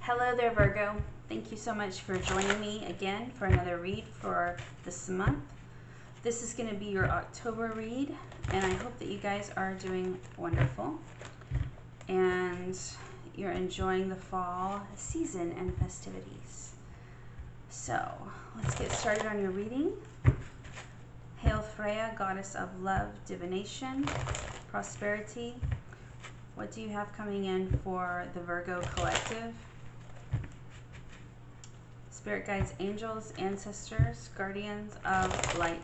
Hello there, Virgo. Thank you so much for joining me again for another read for this month. This is going to be your October read, and I hope that you guys are doing wonderful and you're enjoying the fall season and festivities. So let's get started on your reading. Hail Freya, goddess of love, divination, prosperity. What do you have coming in for the Virgo collective? Spirit guides, angels, ancestors, guardians of light.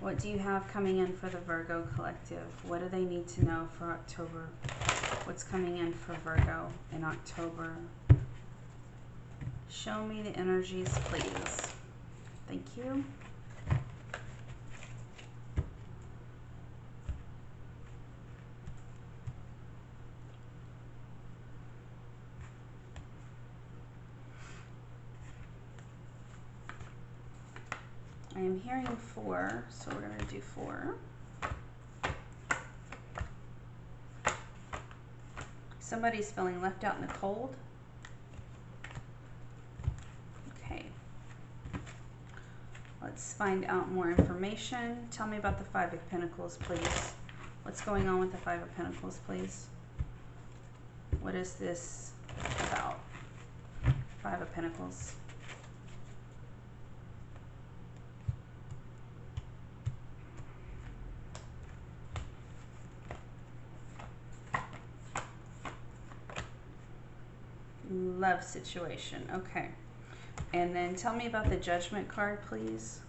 What do you have coming in for the Virgo collective? What do they need to know for October? What's coming in for Virgo in October? Show me the energies, please. Thank you. I am hearing 4, so we're going to do 4. Somebody's feeling left out in the cold. Okay. Let's find out more information. Tell me about the 5 of Pentacles, please. What's going on with the 5 of Pentacles, please? What is this about? 5 of Pentacles. Love situation. Okay. And then tell me about the Judgment card, please.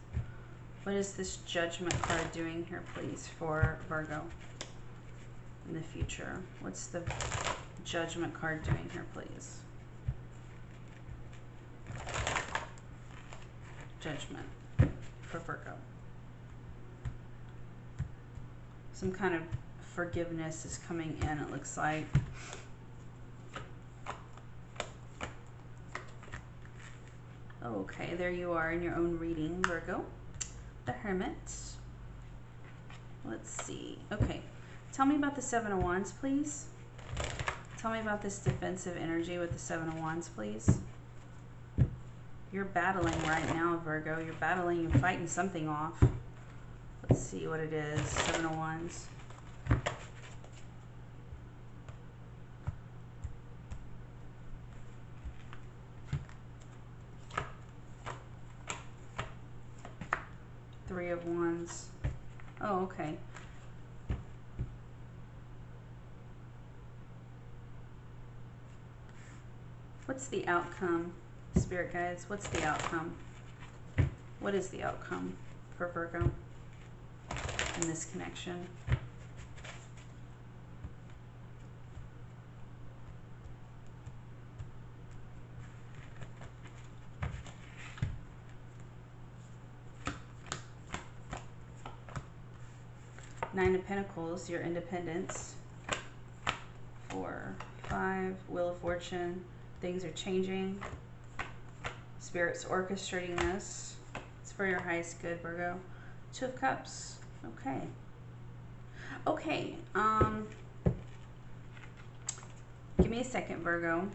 What is this Judgment card doing here, please, for Virgo in the future? What's the Judgment card doing here, please? Judgment for Virgo. Some kind of forgiveness is coming in, it looks like. Okay, there you are in your own reading, Virgo. The Hermit. Let's see. Okay, tell me about the 7 of Wands, please. Tell me about this defensive energy with the 7 of Wands, please. You're battling right now, Virgo. You're battling, you're fighting something off. Let's see what it is. 7 of Wands. Three of Wands. Oh, okay. What's the outcome, Spirit guides? What's the outcome? What is the outcome for Virgo in this connection? Nine of Pentacles, your independence. 4, 5, Wheel of Fortune. Things are changing. Spirit's orchestrating this. It's for your highest good, Virgo. 2 of Cups. Okay. Okay. Give me a second, Virgo.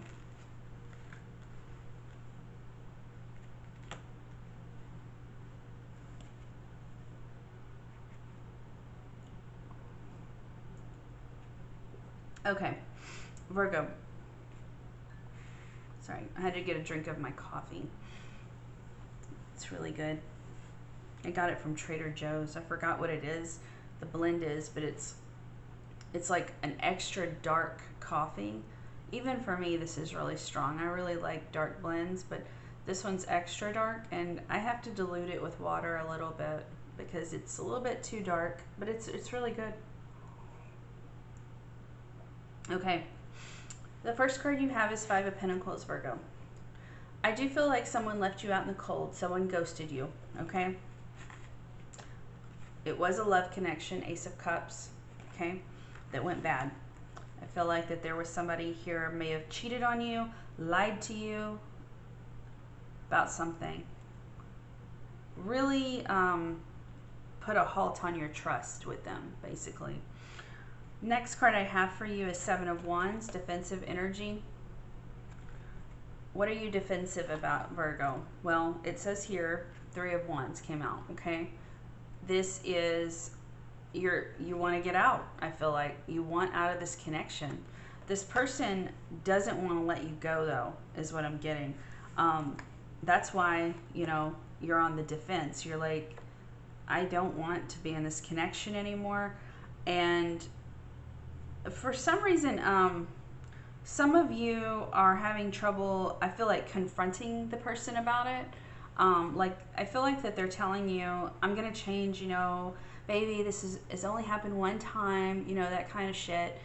Okay, Virgo. Sorry, I had to get a drink of my coffee. It's really good. I got it from Trader Joe's. I forgot what it is, the blend is, but it's like an extra dark coffee. Even for me, this is really strong. I really like dark blends, but this one's extra dark, and I have to dilute it with water a little bit because it's a little bit too dark, but it's really good. Okay, the first card you have is 5 of Pentacles, Virgo. I do feel like someone left you out in the cold. Someone ghosted you, okay? It was a love connection, Ace of Cups, okay, that went bad. I feel like that there was somebody here may have cheated on you, lied to you about something. Really put a halt on your trust with them, basically. Next card I have for you is 7 of Wands, defensive energy. what are you defensive about, Virgo? Well, it says here, Three of Wands came out, okay? This is, you want to get out. I feel like you want out of this connection. This person doesn't want to let you go, though, is what I'm getting. That's why, you know, you're on the defense. You're like, I don't want to be in this connection anymore. And for some reason, some of you are having trouble, I feel like, confronting the person about it. Like, I feel like that they're telling you, I'm going to change, you know, baby, it's only happened one time, you know, that kind of shit.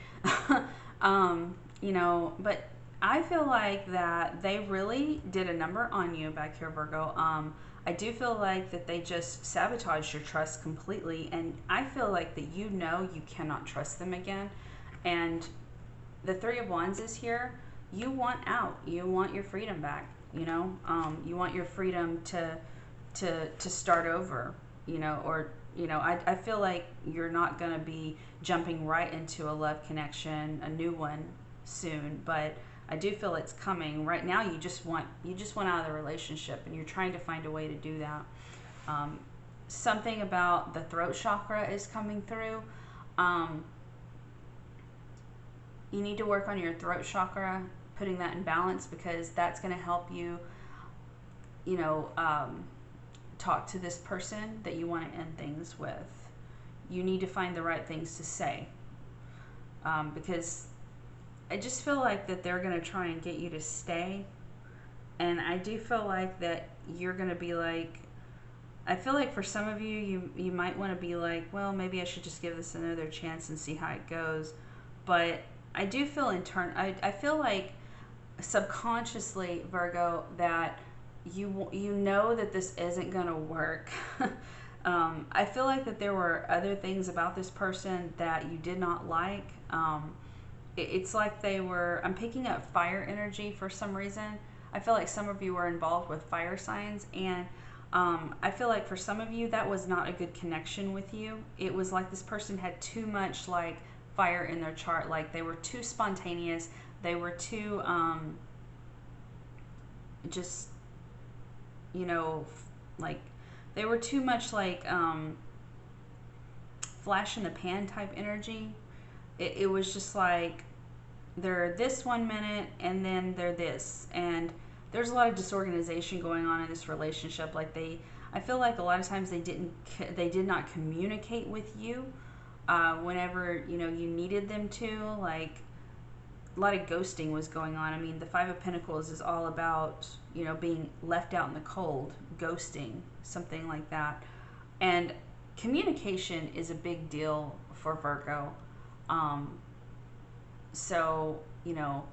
You know, but I feel like that they really did a number on you back here, Virgo. I do feel like that they just sabotaged your trust completely, and I feel like that you know you cannot trust them again. And the Three of Wands is here. You want out. You want your freedom back, you know. You want your freedom to start over, you know, or, you know, I feel like you're not going to be jumping right into a love connection, a new one soon, but I do feel it's coming. Right now you just want out of the relationship, and you're trying to find a way to do that. Something about the throat chakra is coming through. You need to work on your throat chakra, putting that in balance, because that's going to help you, you know, talk to this person that you want to end things with. You need to find the right things to say, because I just feel like that they're going to try and get you to stay. And I do feel like that you're going to be like, I feel like for some of you, you might want to be like, well, maybe I should just give this another chance and see how it goes. But I do feel I feel like subconsciously, Virgo, that you know that this isn't going to work. I feel like that there were other things about this person that you did not like. It's like I'm picking up fire energy for some reason. I feel like some of you were involved with fire signs, and I feel like for some of you that was not a good connection with you. It was like this person had too much like fire in their chart. Like they were too spontaneous. They were too just, you know, like they were too much like flash in the pan type energy. It was just like they're this one minute and then they're this, and there's a lot of disorganization going on in this relationship. Like I feel like a lot of times they did not communicate with you whenever, you know, you needed them to. Like a lot of ghosting was going on. I mean, the Five of Pentacles is all about, you know, being left out in the cold, ghosting, something like that. And communication is a big deal for Virgo. So, you know,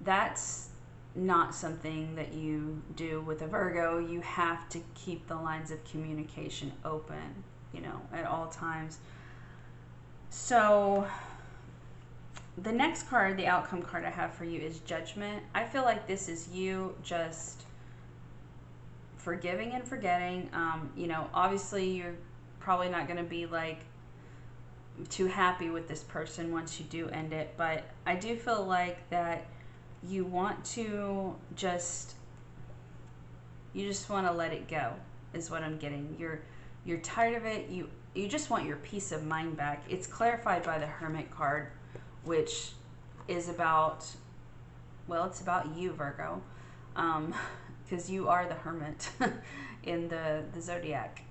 that's not something that you do with a Virgo. You have to keep the lines of communication open, you know, at all times. So the next card, the outcome card I have for you, is Judgment. I feel like this is you just forgiving and forgetting. You know, obviously you're probably not going to be like too happy with this person once you do end it, but I do feel like that you want to you just want to let it go, is what I'm getting. You're tired of it. You just want your peace of mind back. It's clarified by the Hermit card, which is about, well, it's about you, Virgo, because you are the Hermit in the zodiac.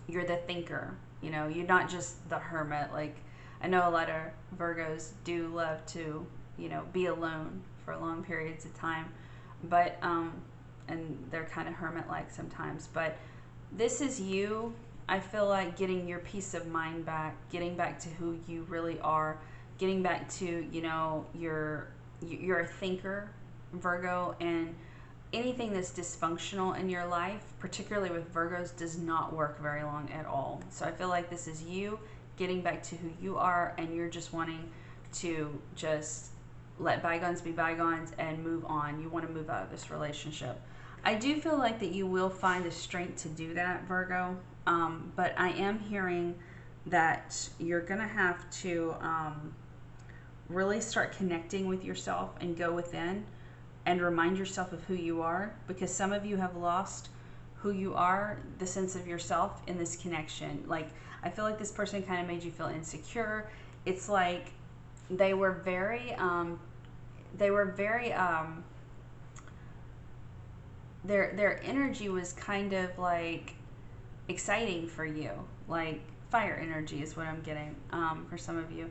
You're the thinker. You know, you're not just the hermit. Like, I know a lot of Virgos do love to, you know, be alone for long periods of time, but and they're kind of hermit-like sometimes. But this is you. I feel like getting your peace of mind back, getting back to who you really are, getting back to, you know, you're a thinker, Virgo, and anything that's dysfunctional in your life, particularly with Virgos, does not work very long at all. So I feel like this is you getting back to who you are, and you're just wanting to just let bygones be bygones and move on. You want to move out of this relationship. I do feel like that you will find the strength to do that, Virgo, but I am hearing that you're going to have to really start connecting with yourself and go within. and remind yourself of who you are, because some of you have lost who you are, the sense of yourself in this connection. Like, I feel like this person kind of made you feel insecure. It's like they were very their energy was kind of like exciting for you, like fire energy is what I'm getting for some of you.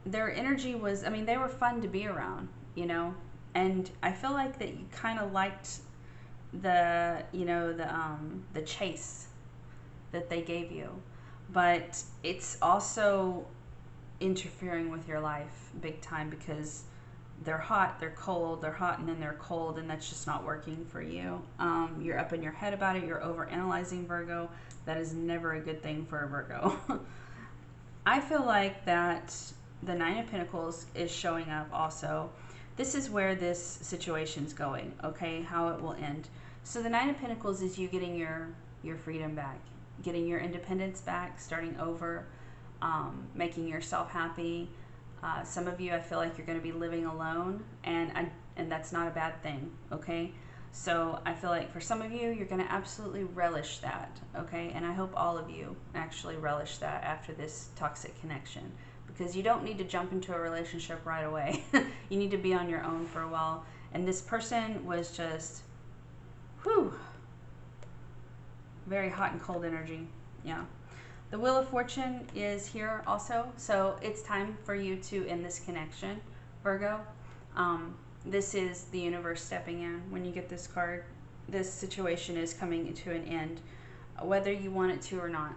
Their energy was, I mean, they were fun to be around, you know, and I feel like that you kind of liked the, you know, the chase that they gave you, but it's also interfering with your life big time, because they're hot, they're cold, they're hot, and then they're cold, and that's just not working for you. You're up in your head about it. You're overanalyzing, Virgo. That is never a good thing for a Virgo. I feel like that the Nine of Pentacles is showing up also. This is where this situation's going, okay, how it will end. So the Nine of Pentacles is you getting your freedom back, getting your independence back, starting over, making yourself happy. Some of you, I feel like you're going to be living alone, and that's not a bad thing, okay? So I feel like for some of you, you're going to absolutely relish that, okay? And I hope all of you actually relish that after this toxic connection, because you don't need to jump into a relationship right away. You need to be on your own for a while. And this person was just, whew, very hot and cold energy, yeah. The Wheel of Fortune is here also, so it's time for you to end this connection, Virgo. This is the universe stepping in. When you get this card, this situation is coming to an end, whether you want it to or not.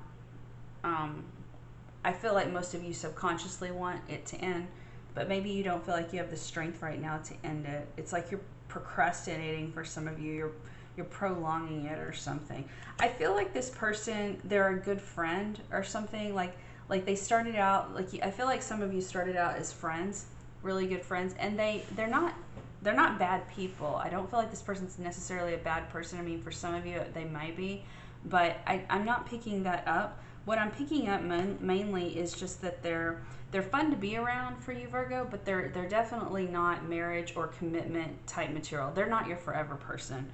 I feel like most of you subconsciously want it to end, but maybe you don't feel like you have the strength right now to end it. It's like you're procrastinating for some of you. You're prolonging it or something. I feel like this person, they're a good friend or something. Like they started out, like, I feel like some of you started out as friends, really good friends, and they're not bad people. I don't feel like this person's necessarily a bad person. I mean, for some of you they might be, but I'm not picking that up. What I'm picking up mainly is just that they're fun to be around for you, Virgo, but they're definitely not marriage or commitment type material. They're not your forever person.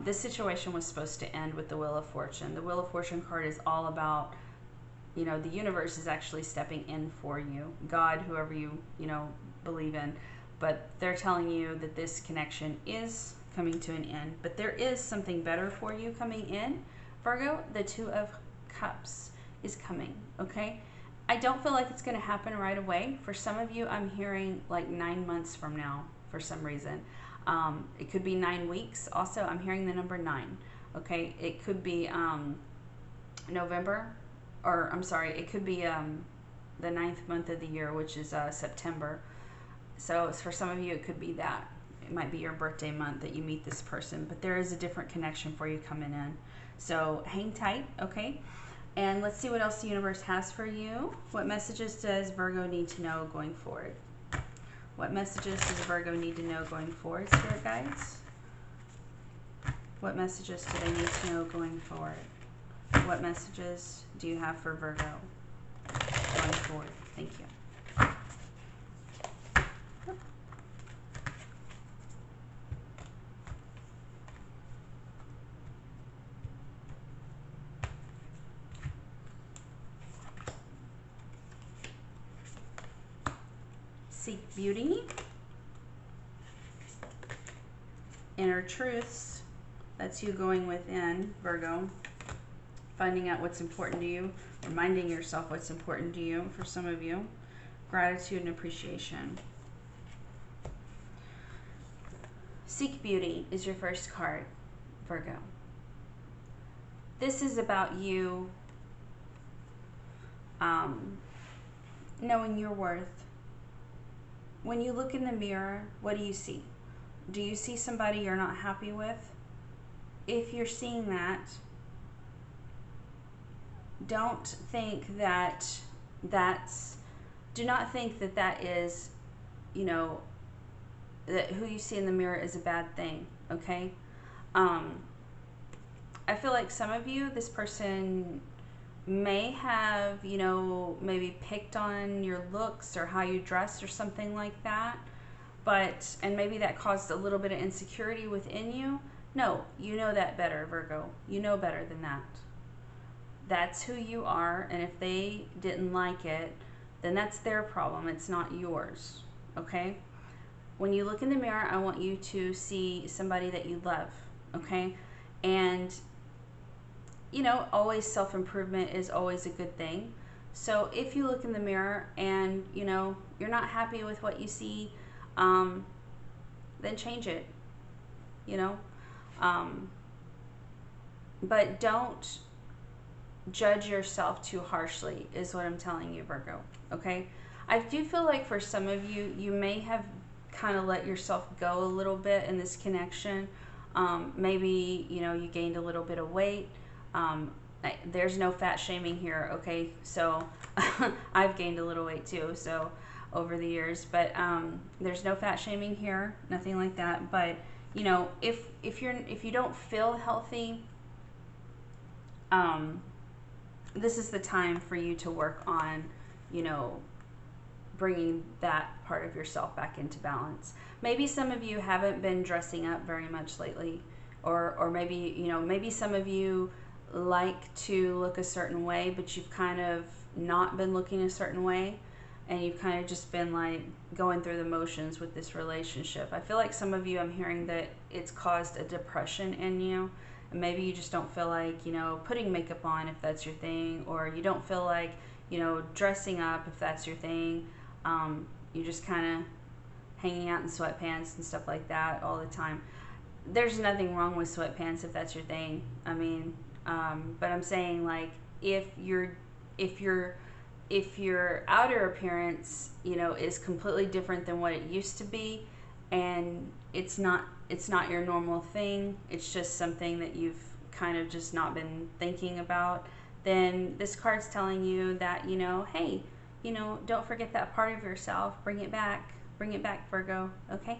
This situation was supposed to end with the Wheel of Fortune. The Wheel of Fortune card is all about, you know, the universe is actually stepping in for you. God, whoever you believe in. But they're telling you that this connection is coming to an end. But there is something better for you coming in, Virgo. The Two of Cups is coming, okay? I don't feel like it's going to happen right away. For some of you, I'm hearing like 9 months from now for some reason. It could be 9 weeks. Also, I'm hearing the number 9. Okay, it could be November, or I'm sorry, it could be the 9th month of the year, which is September. So for some of you, it could be that. It might be your birthday month that you meet this person, but there is a different connection for you coming in. So hang tight, okay? And let's see what else the universe has for you. What messages does Virgo need to know going forward? What messages does Virgo need to know going forward, Spirit Guides? What messages do they need to know going forward? What messages do you have for Virgo going forward? Thank you. Seek beauty, inner truths. That's you going within, Virgo, finding out what's important to you, reminding yourself what's important to you. For some of you, gratitude and appreciation. Seek beauty is your first card, Virgo. This is about you knowing your worth. When you look in the mirror, what do you see? Do you see somebody you're not happy with? If you're seeing that, don't think that do not think that that is, you know, that who you see in the mirror is a bad thing, okay? I feel like some of you, this person may have, you know, maybe picked on your looks or how you dress or something like that. and maybe that caused a little bit of insecurity within you. No, you know that better, Virgo. You know better than that. That's who you are, and if they didn't like it, then that's their problem. It's not yours, okay? When you look in the mirror, I want you to see somebody that you love, okay? And, you know, always self-improvement is always a good thing. So if you look in the mirror and, you know, you're not happy with what you see, then change it, you know? But don't judge yourself too harshly is what I'm telling you, Virgo, okay? I do feel like for some of you, you may have kind of let yourself go a little bit in this connection. Maybe, you know, you gained a little bit of weight. There's no fat shaming here, okay? So I've gained a little weight too, so over the years, but there's no fat shaming here, nothing like that. But you know, if you don't feel healthy, this is the time for you to work on, you know, bringing that part of yourself back into balance. Maybe some of you haven't been dressing up very much lately, or maybe, you know, maybe some of you like to look a certain way, but you've kind of not been looking a certain way, and you've kind of just been like going through the motions with this relationship. I feel like some of you, I'm hearing that it's caused a depression in you, and maybe you just don't feel like, you know, putting makeup on if that's your thing, or you don't feel like, you know, dressing up if that's your thing. You're just kind of hanging out in sweatpants and stuff like that all the time. There's nothing wrong with sweatpants if that's your thing. I mean, but I'm saying, like, if your outer appearance, you know, is completely different than what it used to be, and it's not your normal thing, it's just something that you've kind of just not been thinking about, then this card's telling you that, you know, hey, you know, don't forget that part of yourself. Bring it back, Virgo, okay?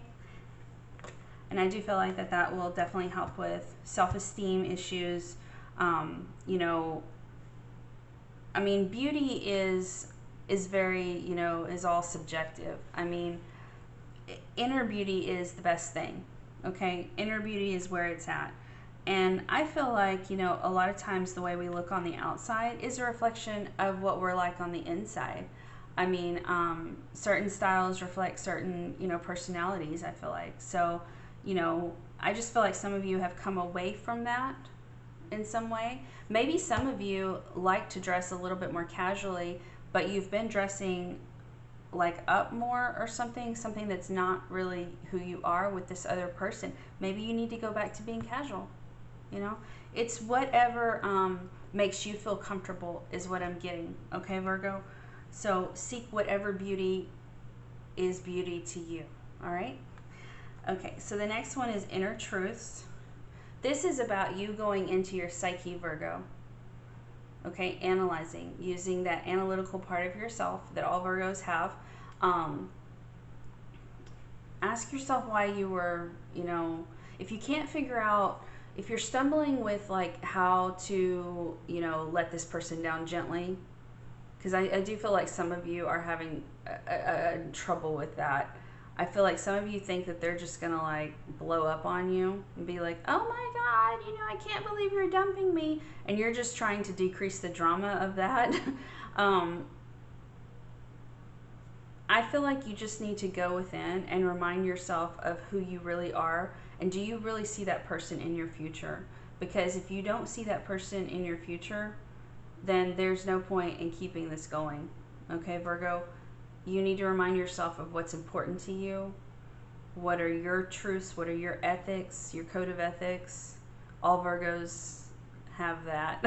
And I do feel like that will definitely help with self-esteem issues. You know, I mean, beauty is very, you know, is all subjective. I mean, inner beauty is the best thing, okay? Inner beauty is where it's at. And I feel like, you know, a lot of times the way we look on the outside is a reflection of what we're like on the inside. I mean, certain styles reflect certain, you know, personalities, I feel like. So, you know, I just feel like some of you have come away from that in some way. Maybe some of you like to dress a little bit more casually, but you've been dressing like up more or something that's not really who you are with this other person. Maybe you need to go back to being casual. You know, it's whatever makes you feel comfortable is what I'm getting, okay, Virgo? So seek whatever beauty is beauty to you, all right? Okay, so the next one is Inner Truths. This is about you going into your psyche, Virgo, okay? Analyzing, using that analytical part of yourself that all Virgos have. Ask yourself why you were, you know, if you can't figure out, if you're stumbling with like how to, you know, let this person down gently, because I do feel like some of you are having a trouble with that. I feel like some of you think that they're just gonna like blow up on you and be like, oh my God, you know, I can't believe you're dumping me, and you're just trying to decrease the drama of that. I feel like you just need to go within and remind yourself of who you really are. And do you really see that person in your future? Because if you don't see that person in your future, then there's no point in keeping this going. Okay, Virgo? You need to remind yourself of what's important to you. What are your truths? What are your ethics? Your code of ethics? All Virgos have that.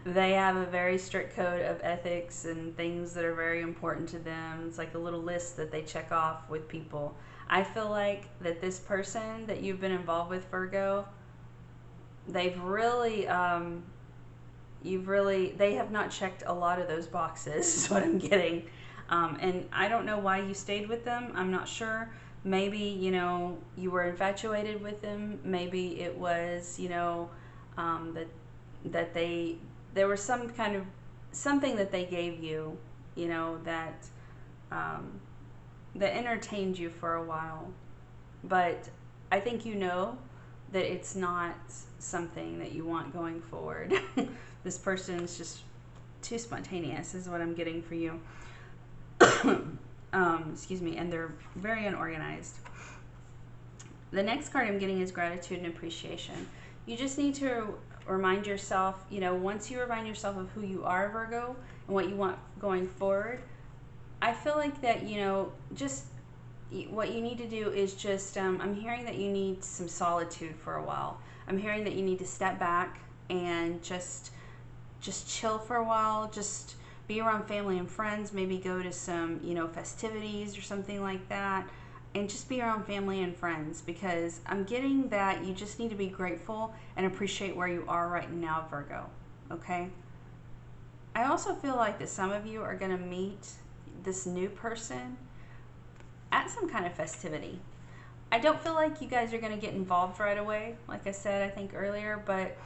They have a very strict code of ethics and things that are very important to them. It's like a little list that they check off with people. I feel like that this person that you've been involved with, Virgo, they've really, they have not checked a lot of those boxes, is what I'm getting. And I don't know why you stayed with them. I'm not sure. Maybe, you know, you were infatuated with them. Maybe it was, you know, that there was some kind of, something that they gave you, you know, that, that entertained you for a while, but I think you know that it's not something that you want going forward. This person is just too spontaneous is what I'm getting for you. Excuse me, and they're very unorganized. The next card I'm getting is gratitude and appreciation. You just need to remind yourself, once you remind yourself of who you are, Virgo, and what you want going forward, I feel like that, just what you need to do is just, I'm hearing that you need some solitude for a while. I'm hearing that you need to step back and just chill for a while, just be around family and friends, maybe go to some, festivities or something like that, and just be around family and friends, because I'm getting that you just need to be grateful and appreciate where you are right now, Virgo, okay? I also feel like that some of you are going to meet this new person at some kind of festivity. I don't feel like you guys are going to get involved right away, like I said, I think earlier, but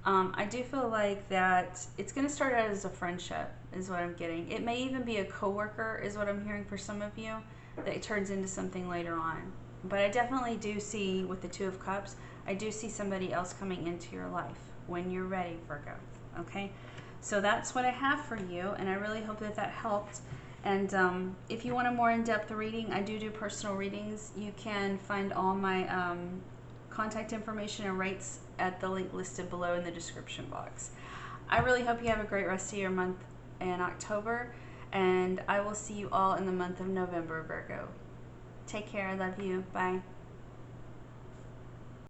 I do feel like that it's going to start out as a friendship is what I'm getting. It may even be a coworker is what I'm hearing for some of you, that it turns into something later on. But I definitely do see, with the Two of Cups, I do see somebody else coming into your life when you're ready, Virgo, okay? So that's what I have for you, and I really hope that that helped. And if you want a more in-depth reading, I do personal readings. You can find all my contact information and rates at the link listed below in the description box. I really hope you have a great rest of your month in October, and I will see you all in the month of November, Virgo. Take care. I love you. Bye.